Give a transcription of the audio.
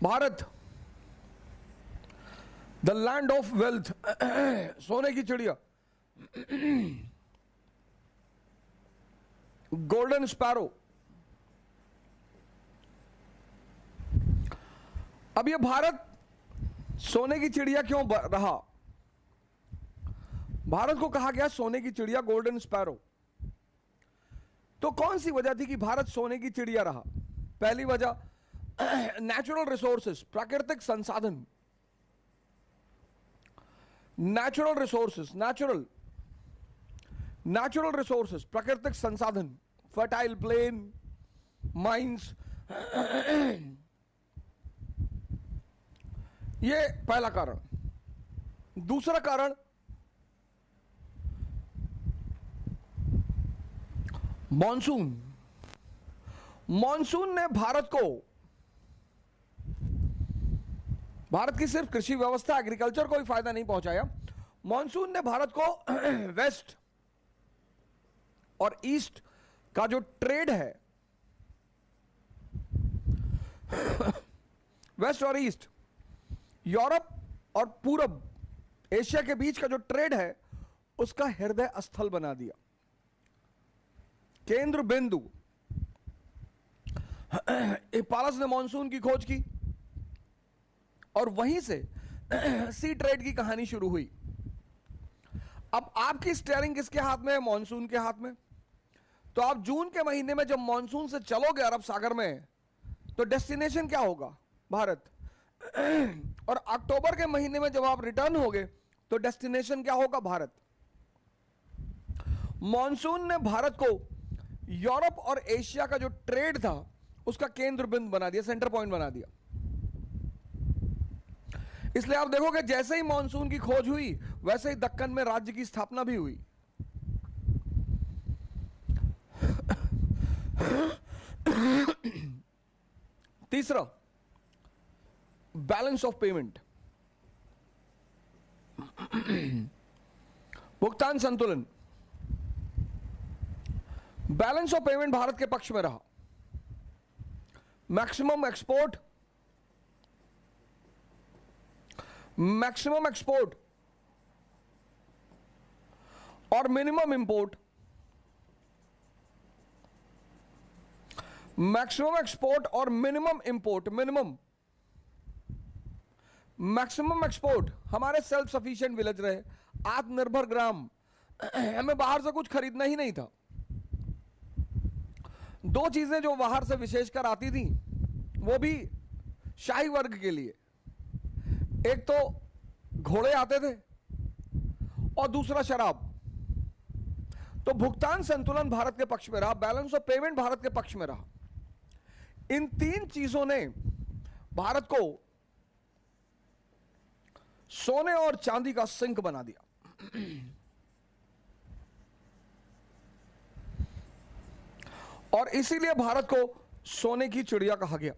Bharat the land of wealth, सोने की चिड़िया, गोल्डन स्पैरो। अब ये भारत सोने की चिड़िया क्यों रहा? भारत को कहा गया सोने की चिड़िया, गोल्डन स्पैरो। तो कौन सी वजह थी कि भारत सोने की चिड़िया रहा? पहली वजह नेचुरल रिसोर्सेस, प्राकृतिक संसाधन, नेचुरल रिसोर्सेस, नेचुरल रिसोर्सेस, प्राकृतिक संसाधन, फर्टाइल प्लेन, माइंस, ये पहला कारण। दूसरा कारण मॉनसून। मॉनसून ने भारत की सिर्फ कृषि व्यवस्था, एग्रीकल्चर को भी फायदा नहीं पहुंचाया। मॉनसून ने भारत को वेस्ट और ईस्ट का जो ट्रेड है, वेस्ट और ईस्ट, यूरोप और पूरब एशिया के बीच का जो ट्रेड है, उसका हृदय स्थल बना दिया, केंद्र बिंदु। इम्फालस ने मॉनसून की खोज की और वहीं से सी ट्रेड की कहानी शुरू हुई। अब आपकी स्टीयरिंग किसके हाथ में है? मॉनसून के हाथ में। तो आप जून के महीने में जब मॉनसून से चलोगे अरब सागर में, तो डेस्टिनेशन क्या होगा? भारत। और अक्टूबर के महीने में जब आप रिटर्न होगे, तो डेस्टिनेशन क्या होगा? भारत। मॉनसून ने भारत को यूरोप और एशिया का जो ट्रेड था, उसका केंद्र बिंदु बना दिया, सेंटर पॉइंट बना दिया। इसलिए आप देखोगे जैसे ही मॉनसून की खोज हुई, वैसे ही दक्कन में राज्य की स्थापना भी हुई। तीसरा, बैलेंस ऑफ पेमेंट, भुगतान संतुलन। बैलेंस ऑफ पेमेंट भारत के पक्ष में रहा। मैक्सिमम एक्सपोर्ट और मिनिमम इंपोर्ट, मैक्सिमम एक्सपोर्ट और मिनिमम इंपोर्ट, मैक्सिमम एक्सपोर्ट, हमारे सेल्फ सफिशिएंट विलेज रहे, आत्मनिर्भर ग्राम, हमें बाहर से कुछ खरीदना ही नहीं था। दो चीजें जो बाहर से विशेषकर आती थी, वो भी शाही वर्ग के लिए, एक तो घोड़े आते थे और दूसरा शराब। तो भुगतान संतुलन भारत के पक्ष में रहा, बैलेंस ऑफ पेमेंट भारत के पक्ष में रहा। इन तीन चीजों ने भारत को सोने और चांदी का सिंक बना दिया। और इसीलिए भारत को सोने की चिड़िया कहा गया।